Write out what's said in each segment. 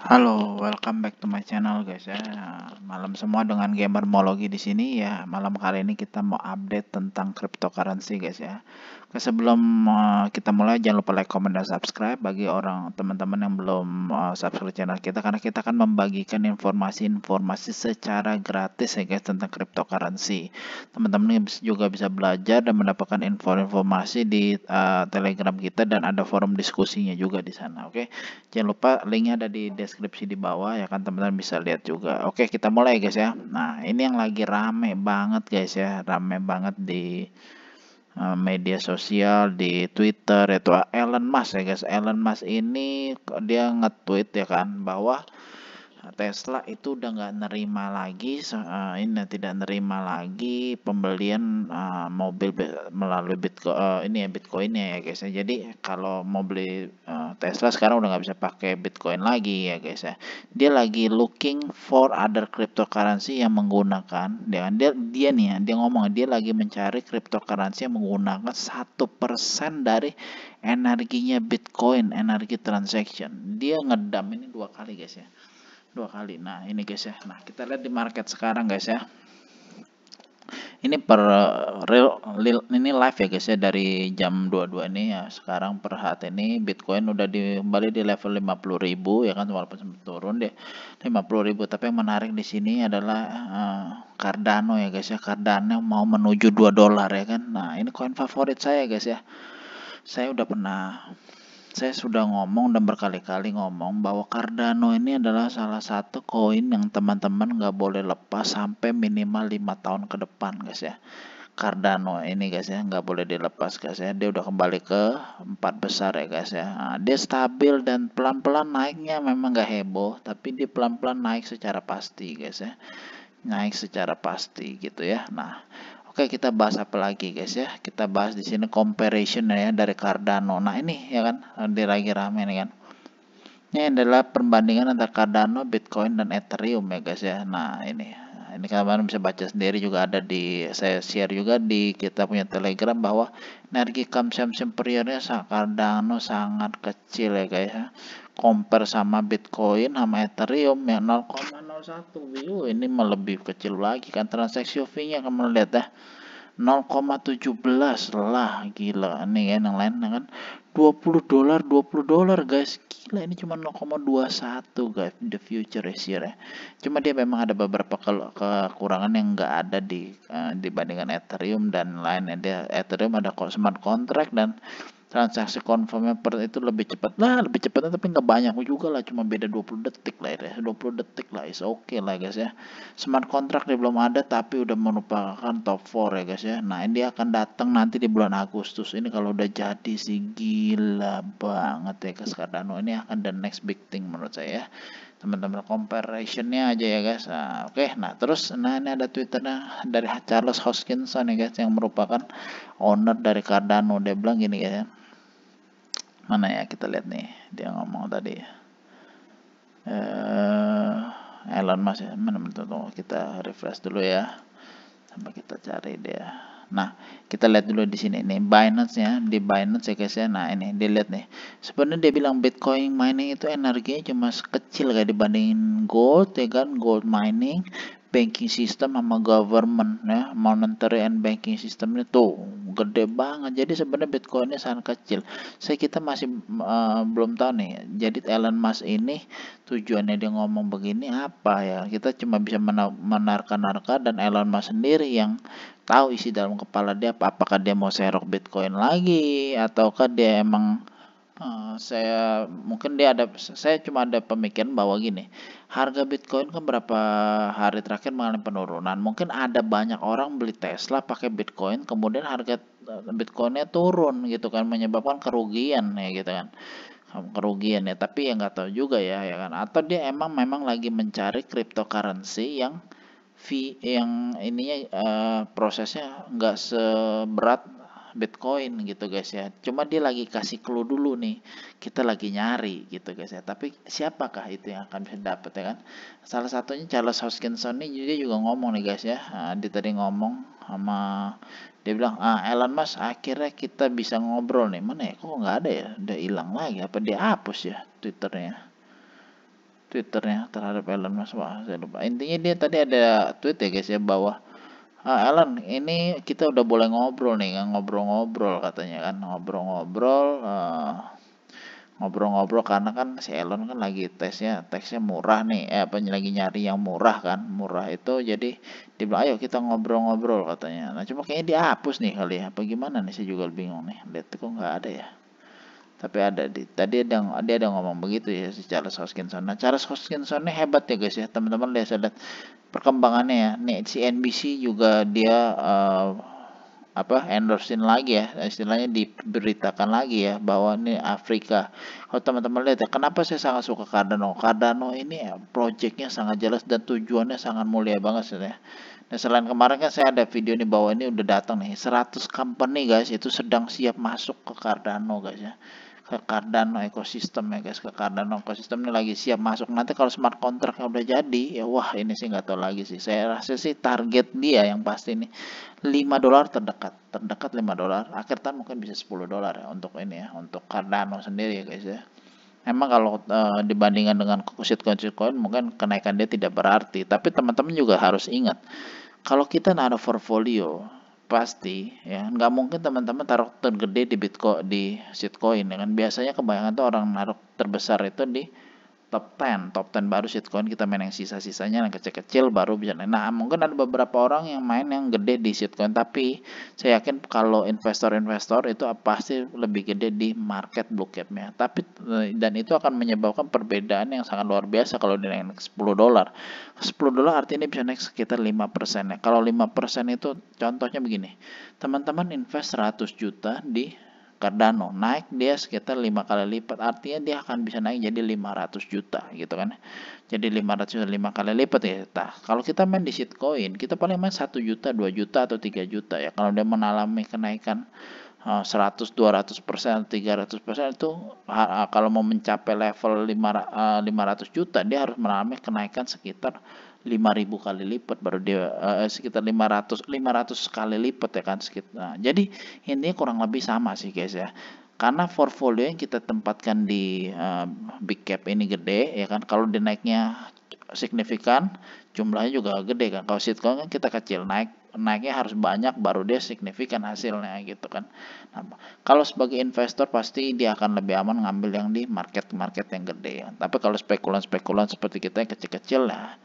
Halo, welcome back to my channel guys ya. Malam semua dengan gamer Mologi di sini ya. Malam kali ini kita mau update tentang cryptocurrency guys ya. Oke, sebelum kita mulai jangan lupa like, comment, dan subscribe bagi orang teman-teman yang belum subscribe channel kita, karena kita akan membagikan informasi-informasi secara gratis ya guys tentang cryptocurrency. Teman-teman juga bisa belajar dan mendapatkan informasi di Telegram kita, dan ada forum diskusinya juga di sana. Oke. Jangan lupa linknya ada di deskripsi di bawah ya kan, teman-teman bisa lihat juga. Oke, kita mulai guys ya. Nah, ini yang lagi rame banget guys ya, rame banget di media sosial, di Twitter, itu Elon Musk ya guys. Elon Musk ini dia nge-tweet ya kan bahwa Tesla itu udah nggak nerima lagi, ini tidak nerima lagi pembelian mobil melalui Bitcoin, ini ya Bitcoin ya guys ya. Jadi kalau mau beli Tesla sekarang udah nggak bisa pakai Bitcoin lagi ya guys ya. Dia lagi looking for other cryptocurrency yang menggunakan, dia nih ya, dia ngomong dia lagi mencari cryptocurrency yang menggunakan 1% dari energinya Bitcoin, energi transaction. Dia ngedam ini 2 kali guys ya, 2 kali. Nah ini guys ya, nah kita lihat di market sekarang guys ya. Ini ini live ya guys ya, dari jam 22 ini ya. Sekarang per saat ini Bitcoin udah kembali di level 50.000 ya kan, walaupun sempat turun deh 50.000. Tapi yang menarik di sini adalah Cardano ya guys ya. Cardano mau menuju $2 ya kan. Nah ini koin favorit saya guys ya. Saya sudah ngomong dan berkali-kali ngomong bahwa Cardano ini adalah salah satu koin yang teman-teman nggak boleh lepas sampai minimal 5 tahun ke depan guys ya. Cardano ini guys ya, nggak boleh dilepas guys ya. Dia udah kembali ke 4 besar ya guys ya. Nah, dia stabil dan pelan-pelan naiknya, memang nggak heboh, tapi dia pelan-pelan naik secara pasti guys ya. Naik secara pasti gitu ya. Nah, oke, kita bahas apa lagi guys ya? Kita bahas di sini comparison ya dari Cardano. Nah ini ya kan, dia lagi rame nih kan. Ini adalah perbandingan antara Cardano, Bitcoin, dan Ethereum ya guys ya. Nah ini kalian bisa baca sendiri, juga ada saya share juga di kita punya Telegram bahwa energi consumption periodnya Cardano sangat kecil ya guys ya. Compare sama Bitcoin sama Ethereum ya 0,01. Ini lebih kecil lagi kan. Transaksi fee-nya kamu lihat ya, 0,17 lah, gila nih kan. Yang lain kan $20 $20 guys, gila. Ini cuma 0,21 guys, the future is here ya. Cuma dia memang ada beberapa kekurangan yang nggak ada dibandingkan Ethereum dan lainnya. Dia Ethereum ada smart contract dan transaksi confirmnya itu lebih cepat lah, lebih cepatnya, tapi nggak banyak juga lah, cuma beda 20 detik lah ya, 20 detik lah, is oke lah guys ya. Smart contract dia belum ada, tapi udah merupakan top 4 ya guys ya. Nah ini dia akan datang nanti di bulan Agustus ini. Kalau udah jadi sih gila banget ya guys. Cardano ini akan the next big thing menurut saya ya. Teman-teman comparationnya aja ya guys. Nah, oke. Nah terus, nah ini ada twitternya dari Charles Hoskinson ya guys, yang merupakan owner dari Cardano. Dia bilang gini guys ya, mana ya, kita lihat nih dia ngomong tadi Elon Musk ya, mana tuh, kita refresh dulu ya sampai kita cari dia. Nah kita lihat dulu di sini nih Binance ya, di Binance ya guys ya. Nah ini dilihat nih, sebenarnya dia bilang Bitcoin mining itu energinya cuma kecil kayak dibandingin gold ya kan. Gold mining, banking system sama government ya, monetary and banking system itu gede banget. Jadi sebenarnya Bitcoinnya sangat kecil. Kita masih belum tahu nih. Jadi Elon Musk ini tujuannya dia ngomong begini apa ya? Kita cuma bisa menarka-narka, dan Elon Musk sendiri yang tahu isi dalam kepala dia apa. Apakah dia mau serok Bitcoin lagi, ataukah dia emang saya cuma ada pemikiran bahwa gini, harga Bitcoin kan berapa hari terakhir mengalami penurunan. Mungkin ada banyak orang beli Tesla pakai Bitcoin, kemudian harga Bitcoinnya turun gitu kan, menyebabkan kerugian ya gitu kan, kerugian ya. Tapi ya nggak tahu juga ya kan, atau dia memang lagi mencari cryptocurrency yang fee yang ininya prosesnya nggak seberat Bitcoin gitu guys ya. Cuma dia lagi kasih clue dulu nih, kita lagi nyari gitu guys ya. Tapi siapakah itu yang akan bisa dapat ya kan? Salah satunya Charles Hoskinson nih, dia juga ngomong nih guys ya. Dia tadi ngomong sama, dia bilang Elon Musk, akhirnya kita bisa ngobrol nih. Mana ya, kok nggak ada ya, udah hilang lagi, apa dia hapus ya Twitternya. Twitternya terhadap Elon Musk. Wah, saya lupa. Intinya dia tadi ada tweet ya guys ya, bahwa Elon, ini kita udah boleh ngobrol nih kan, ngobrol-ngobrol katanya kan, ngobrol-ngobrol karena kan si Elon kan lagi teksnya murah nih, apa lagi nyari yang murah kan, murah itu, jadi dia bilang ayo kita ngobrol-ngobrol katanya. Nah cuma kayaknya dihapus nih kali ya, apa gimana nih, saya juga bingung nih, lihat kok nggak ada ya. Tapi ada tadi dia ada ngomong begitu ya si Charles Hoskinson. Nah Charles Hoskinson ini hebat ya guys ya, teman-teman lihat, saya lihat perkembangannya ya. Nih si NBC juga dia endorsein lagi ya, istilahnya diberitakan lagi ya bahwa ini Afrika. Kalau teman-teman lihat ya, kenapa saya sangat suka Cardano? Cardano ini ya, projectnya sangat jelas dan tujuannya sangat mulia banget sih ya. Dan selain kemarin kan saya ada video nih bahwa ini udah datang nih 100 company guys, itu sedang siap masuk ke Cardano guys ya, ke Cardano ekosistem ya guys, ke Cardano ekosistem ini lagi siap masuk. Nanti kalau smart contractnya udah jadi ya, wah ini sih nggak tahu lagi sih, saya rasa sih target dia yang pasti nih $5 terdekat $5, akhir tahun mungkin bisa $10 ya untuk ini ya, untuk Cardano sendiri ya guys ya. Emang kalau dibandingkan dengan coin mungkin kenaikan dia tidak berarti, tapi teman-teman juga harus ingat kalau kita naruh portfolio pasti ya nggak mungkin teman-teman taruh tergede di Bitcoin, di shitcoin ya kan. Biasanya kebanyakan tuh orang naruh terbesar itu di top 10 baru shitcoin, kita main yang sisa-sisanya yang kecil-kecil baru bisa. Nah mungkin ada beberapa orang yang main yang gede di shitcoin, tapi saya yakin kalau investor-investor itu pasti lebih gede di market blue capnya. Tapi dan itu akan menyebabkan perbedaan yang sangat luar biasa kalau dinaik $10. $10 artinya bisa naik sekitar 5% ya. Kalau 5% itu contohnya begini, teman-teman invest 100 juta di Cardano, naik dia sekitar 5 kali lipat, artinya dia akan bisa naik jadi 500 juta gitu kan. Jadi 500 juta 5 kali lipat ya. Nah, kalau kita main di shitcoin, kita paling main 1 juta, 2 juta atau 3 juta ya. Kalau dia mengalami kenaikan 100, 200%, 300% itu kalau mau mencapai level 500 juta dia harus mengalami kenaikan sekitar 5.000 kali lipat, baru dia sekitar 500 kali lipat ya kan sekitar. Nah, jadi ini kurang lebih sama sih guys ya. Karena portfolio yang kita tempatkan di big cap ini gede ya kan, kalau dinaiknya signifikan jumlahnya juga gede kan. Kalau shitcoin kan kita kecil, naiknya harus banyak baru dia signifikan hasilnya gitu kan. Nah, kalau sebagai investor pasti dia akan lebih aman ngambil yang di market yang gede ya. Tapi kalau spekulan seperti kita yang kecil-kecil ya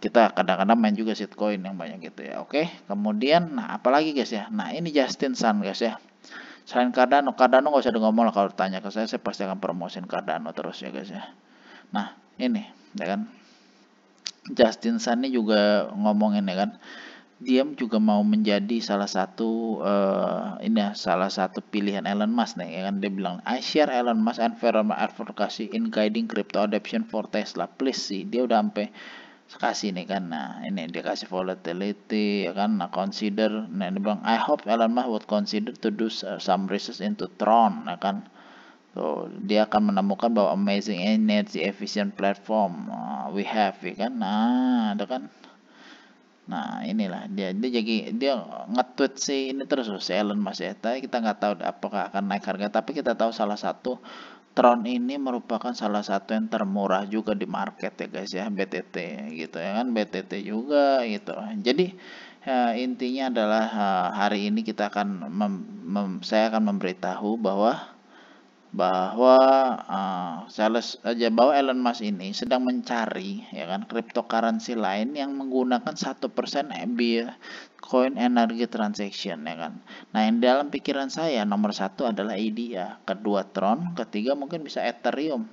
kita kadang-kadang main juga shitcoin yang banyak gitu ya. Oke, kemudian nah apalagi guys ya, nah ini Justin Sun guys ya. Selain Cardano nggak usah ngomong lah, kalau tanya ke saya pasti akan promosin Cardano terus ya guys ya. Nah ini ya kan, Justin Sun ini juga ngomongin ya kan, dia juga mau menjadi salah satu salah satu pilihan Elon Musk nih ya kan. Dia bilang I share Elon Musk environment advocacy in guiding crypto adoption for Tesla, please sih, dia udah sampai kasih nih kan. Nah ini dia kasih volatility ya kan. Nah consider, nah dia bilang I hope Elon Musk would consider to do some research into Tron ya kan. So dia akan menemukan bahwa amazing energy efficient platform we have ya kan. Nah ada kan. Nah inilah dia nge-tweet sih ini terus si Elon Musk ya. Tapi kita nggak tahu apakah akan naik harga, tapi kita tahu salah satu Tron ini merupakan salah satu yang termurah juga di market ya guys ya, BTT gitu ya kan, BTT juga gitu. Jadi intinya adalah hari ini kita akan saya akan memberitahu bahwa bahwa Elon Musk ini sedang mencari ya kan cryptocurrency lain yang menggunakan 1% Bitcoin energy transaction ya kan. Nah yang dalam pikiran saya nomor satu adalah IDEA, kedua Tron, ketiga mungkin bisa Ethereum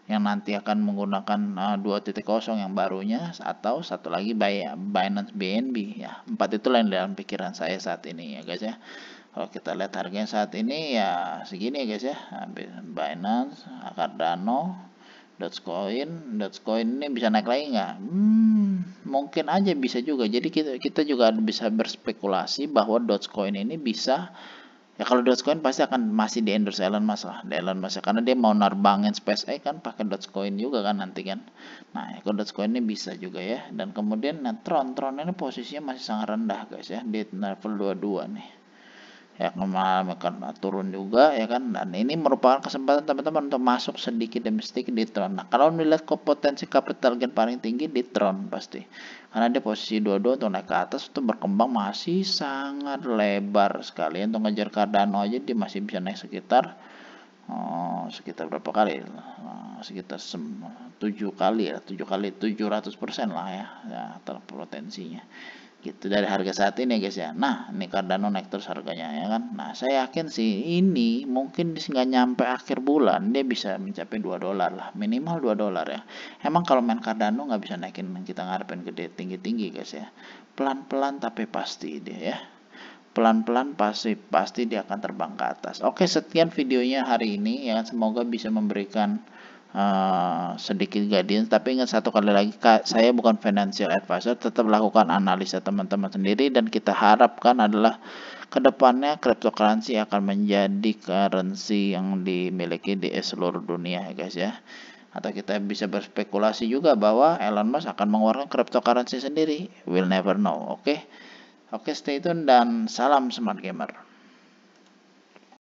yang nanti akan menggunakan 2.0 yang barunya, atau satu lagi Binance BNB ya. Empat itu lain dalam pikiran saya saat ini ya guys ya. Kalau kita lihat harganya saat ini ya segini ya guys ya. Binance, Cardano, Dogecoin ini bisa naik lagi nggak? Mungkin aja bisa juga. Jadi kita juga bisa berspekulasi bahwa Dogecoin ini bisa ya, kalau Dogecoin pasti akan masih di endorse Elon Musk lah, karena dia mau narbangin SpaceX kan pakai Dogecoin juga kan nanti kan. Nah, kalau Dogecoin ini bisa juga ya. Dan kemudian Tron ini posisinya masih sangat rendah guys ya, di level 22 nih. ya kemarin akan turun juga ya kan, dan ini merupakan kesempatan teman-teman untuk masuk sedikit demi sedikit di Tron. Nah kalau melihat potensi capital gain paling tinggi di Tron pasti, karena dia posisi 22 untuk naik ke atas itu berkembang masih sangat lebar sekali. Untuk ngejar Cardano aja dia masih bisa naik sekitar sekitar berapa kali, sekitar 7 kali ya, 7 kali 700% lah ya potensinya gitu dari harga saat ini guys ya. Nah ini Cardano naik terus harganya ya kan. Nah saya yakin sih ini mungkin nggak nyampe akhir bulan dia bisa mencapai $2 lah, minimal $2 ya. Emang kalau main Cardano nggak bisa naikin kita ngarepin gede tinggi-tinggi guys ya, pelan-pelan tapi pasti dia ya, pelan-pelan pasti dia akan terbang ke atas. Oke, sekian videonya hari ini ya, semoga bisa memberikan sedikit guidance. Tapi ingat satu kali lagi, saya bukan financial advisor, tetap lakukan analisa teman-teman sendiri, dan kita harapkan adalah kedepannya cryptocurrency akan menjadi currency yang dimiliki di seluruh dunia ya guys ya. Atau kita bisa berspekulasi juga bahwa Elon Musk akan mengeluarkan cryptocurrency sendiri, we'll never know. Oke, stay tune dan salam smart gamer.